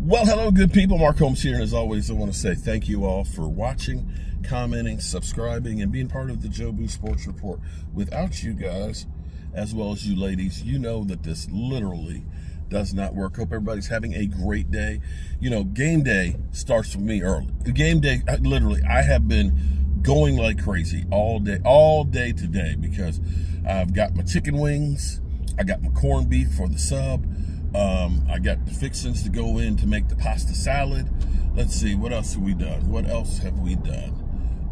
Well, hello, good people. Mark Holmes here, and as always, I want to say thank you all for watching, commenting, subscribing, and being part of the Joe Boo Sports Report. Without you guys, as well as you ladies, you know that this literally does not work. Hope everybody's having a great day. You know, game day starts for me early. Game day, literally, I have been going like crazy all day today because I've got my chicken wings, I got my corned beef for the sub, I got the fixings to go in to make the pasta salad. Let's see, what else have we done?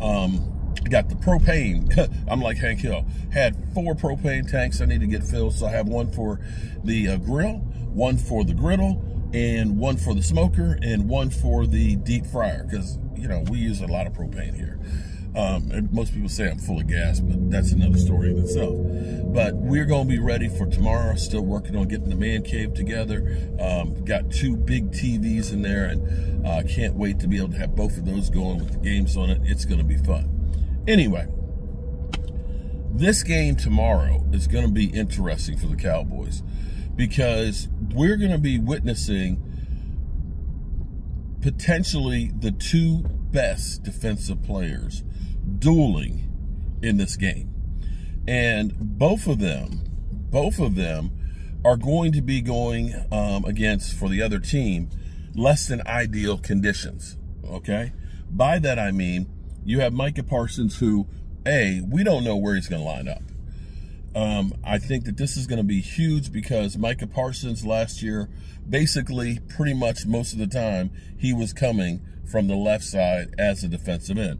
I got the propane. I'm like Hank Hill. Had 4 propane tanks I need to get filled, so I have one for the grill, one for the griddle, and one for the smoker, and one for the deep fryer, because, you know, we use a lot of propane here. And most people say I'm full of gas, but that's another story in itself. But we're going to be ready for tomorrow. Still working on getting the man cave together. Got 2 big TVs in there, and can't wait to be able to have both of those going with the games on it. It's going to be fun. Anyway, this game tomorrow is going to be interesting for the Cowboys because we're going to be witnessing potentially the 2 best defensive players dueling in this game, and both of them are going to be going against, for the other team, less than ideal conditions. Okay, by that I mean you have Micah Parsons, who we don't know where he's going to line up. I think that this is going to be huge because Micah Parsons last year, basically pretty much most of the time, he was coming from the left side as a defensive end,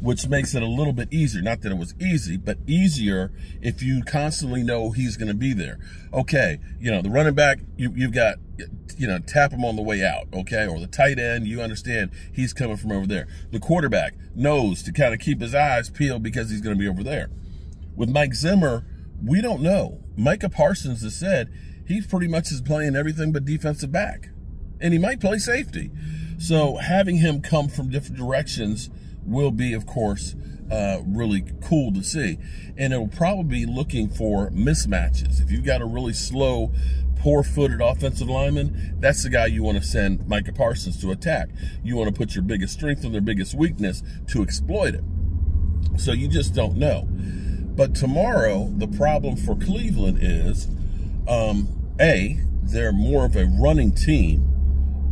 which makes it a little bit easier. Not that it was easy, but easier if you constantly know he's going to be there. Okay, you know, the running back, you've got, you know, tap him on the way out, okay? Or the tight end, you understand he's coming from over there. The quarterback knows to kind of keep his eyes peeled because he's going to be over there. With Mike Zimmer, we don't know. Micah Parsons has said he pretty much is playing everything but defensive back, and he might play safety. So having him come from different directions will be, of course, really cool to see. And it will probably be looking for mismatches. If you've got a really slow, poor-footed offensive lineman, that's the guy you want to send Micah Parsons to attack. You want to put your biggest strength on their biggest weakness to exploit it. So you just don't know. But tomorrow, the problem for Cleveland is, they're more of a running team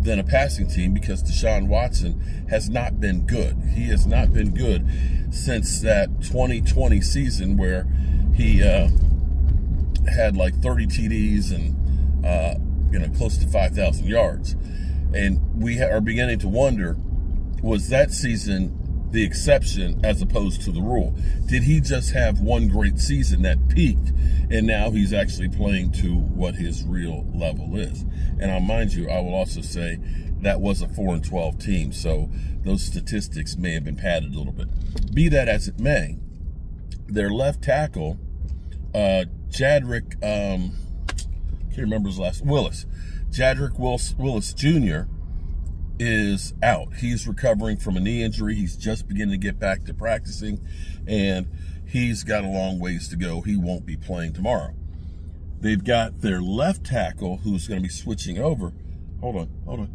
than a passing team because Deshaun Watson has not been good. He has not been good since that 2020 season where he had like 30 TDs and you know, close to 5,000 yards. And we are beginning to wonder, was that season the exception as opposed to the rule? Did he just have one great season that peaked, and now he's actually playing to what his real level is? And I'll mind you, I will also say that was a 4-12 team, so those statistics may have been padded a little bit. Be that as it may, their left tackle, Jedrick, can't remember his last, Jedrick Willis Jr. is out. He's recovering from a knee injury. He's just beginning to get back to practicing, and he's got a long ways to go. He won't be playing tomorrow. They've got their left tackle who's going to be switching over. Hold on.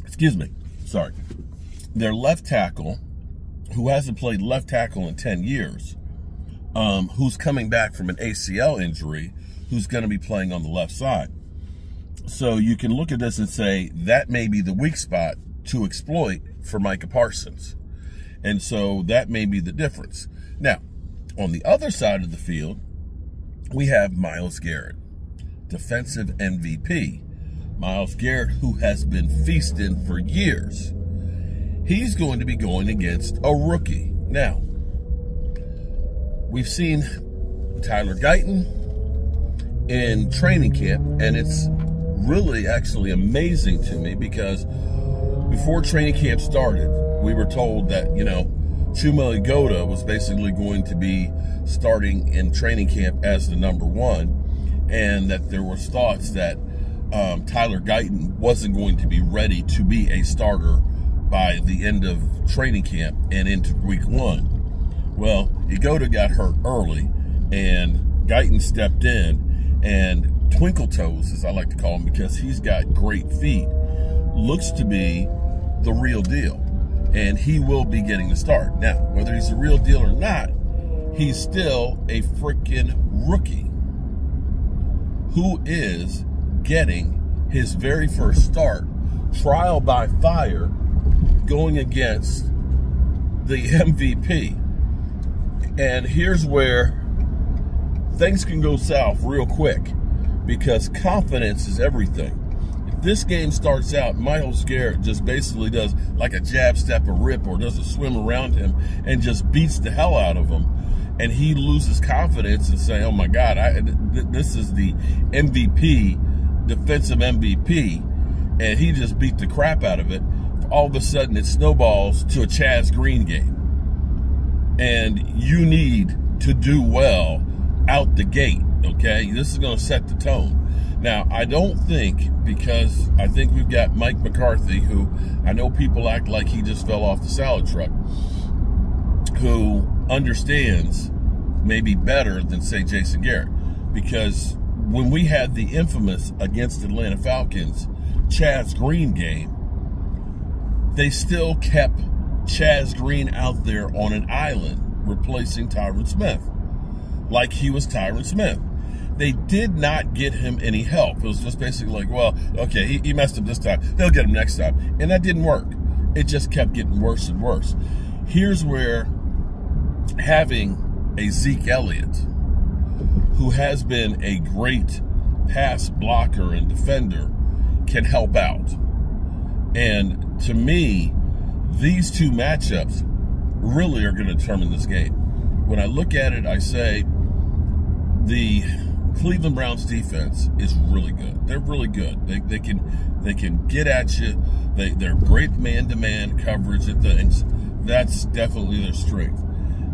Excuse me. Sorry. Their left tackle, who hasn't played left tackle in 10 years, who's coming back from an ACL injury, who's going to be playing on the left side. So you can look at this and say that may be the weak spot to exploit for Micah Parsons. And so that may be the difference. Now, on the other side of the field, we have Myles Garrett, defensive MVP. Myles Garrett, who has been feasting for years. He's going to be going against a rookie. Now, we've seen Tyler Guyton in training camp, and it's really actually amazing to me because before training camp started, we were told that, you know, Chuma Goda was basically going to be starting in training camp as the #1, and that there was thoughts that Tyler Guyton wasn't going to be ready to be a starter by the end of training camp and into week 1. Well, Goda got hurt early, and Guyton stepped in, and twinkle toes, as I like to call him, because he's got great feet, looks to be the real deal. And he will be getting the start. Now, whether he's the real deal or not, he's still a freaking rookie who is getting his very first start, trial by fire, going against the MVP. And here's where things can go south real quick, because confidence is everything. If this game starts out, Myles Garrett just basically does like a jab, step, or rip, or does a swim around him and just beats the hell out of him, and he loses confidence and say, oh my God, this is the MVP, defensive MVP, and he just beat the crap out of it, all of a sudden it snowballs to a Chaz Green game. And you need to do well out the gate, okay? This is going to set the tone. Now, I don't think, because I think we've got Mike McCarthy, who I know people act like he just fell off the salad truck, who understands maybe better than, say, Jason Garrett. Because when we had the infamous against Atlanta Falcons Chaz Green game, they still kept Chaz Green out there on an island replacing Tyron Smith, like he was Tyron Smith. They did not get him any help. It was just basically like, well, okay, he messed up this time, they'll get him next time. And that didn't work. It just kept getting worse and worse. Here's where having a Zeke Elliott, who has been a great pass blocker and defender, can help out. And to me, these two matchups really are going to determine this game. When I look at it, I say the Cleveland Browns defense is really good. They're really good. They can get at you. They're great man-to-man coverage and things. That's definitely their strength.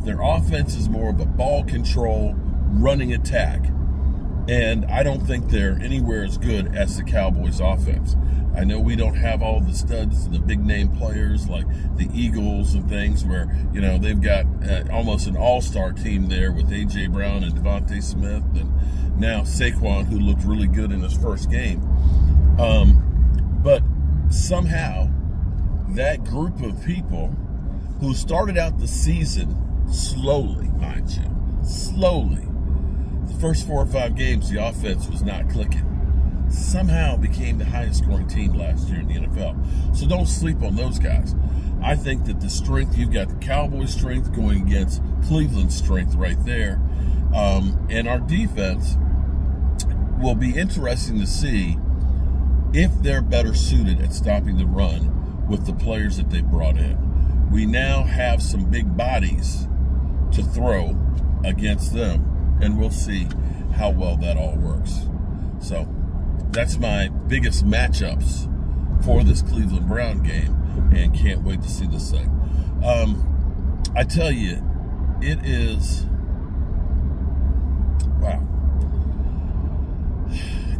Their offense is more of a ball control, running attack. And I don't think they're anywhere as good as the Cowboys offense. I know we don't have all the studs and the big name players like the Eagles and things, where, you know, they've got almost an all-star team there with A.J. Brown and Devontae Smith, and now Saquon, who looked really good in his first game. But somehow that group of people who started out the season slowly, mind you, slowly, the first 4 or 5 games the offense was not clicking, somehow became the highest scoring team last year in the NFL. So don't sleep on those guys. I think that the strength, you've got the Cowboys' strength going against Cleveland's strength right there. And our defense will be interesting to see if they're better suited at stopping the run with the players that they brought in. We now have some big bodies to throw against them, and we'll see how well that all works. So that's my biggest matchups for this Cleveland Brown game, and can't wait to see this thing. I tell you, it is, wow.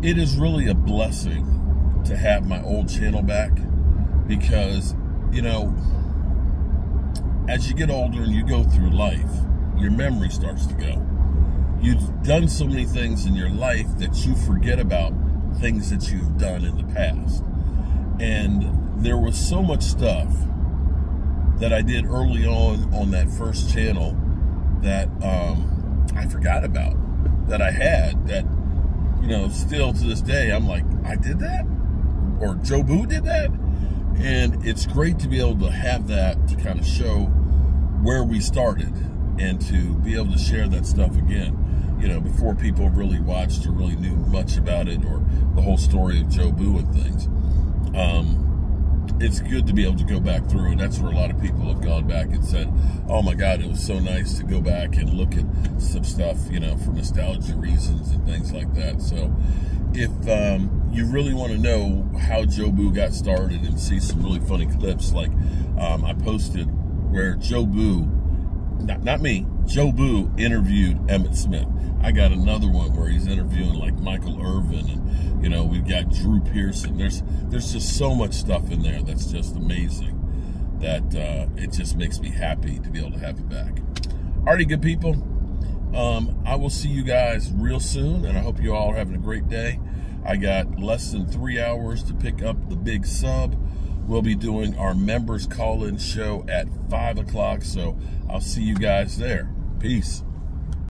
It is really a blessing to have my old channel back, because, you know, as you get older and you go through life, your memory starts to go. You've done so many things in your life that you forget about things that you've done in the past. And there was so much stuff that I did early on that first channel that I forgot about, that I had, that, you know, still to this day, I'm like, I did that? Or Joe Boo did that? And it's great to be able to have that, to kind of show where we started and to be able to share that stuff again, you know, before people really watched or really knew much about it, or the whole story of Joe Boo and things. It's good to be able to go back through, and that's where a lot of people have gone back and said, oh my God, it was so nice to go back and look at some stuff, you know, for nostalgia reasons and things like that. So if you really want to know how Joe Boo got started and see some really funny clips, like I posted where Joe Boo, not me, Joe Boo interviewed Emmitt Smith. I got another one where he's interviewing like Michael Irvin, and, you know, we've got Drew Pearson. There's just so much stuff in there that's just amazing, that it just makes me happy to be able to have it back. Alrighty, good people. I will see you guys real soon, and I hope you all are having a great day. I got less than 3 hours to pick up the big sub. We'll be doing our members call-in show at 5 o'clock, so I'll see you guys there. Peace.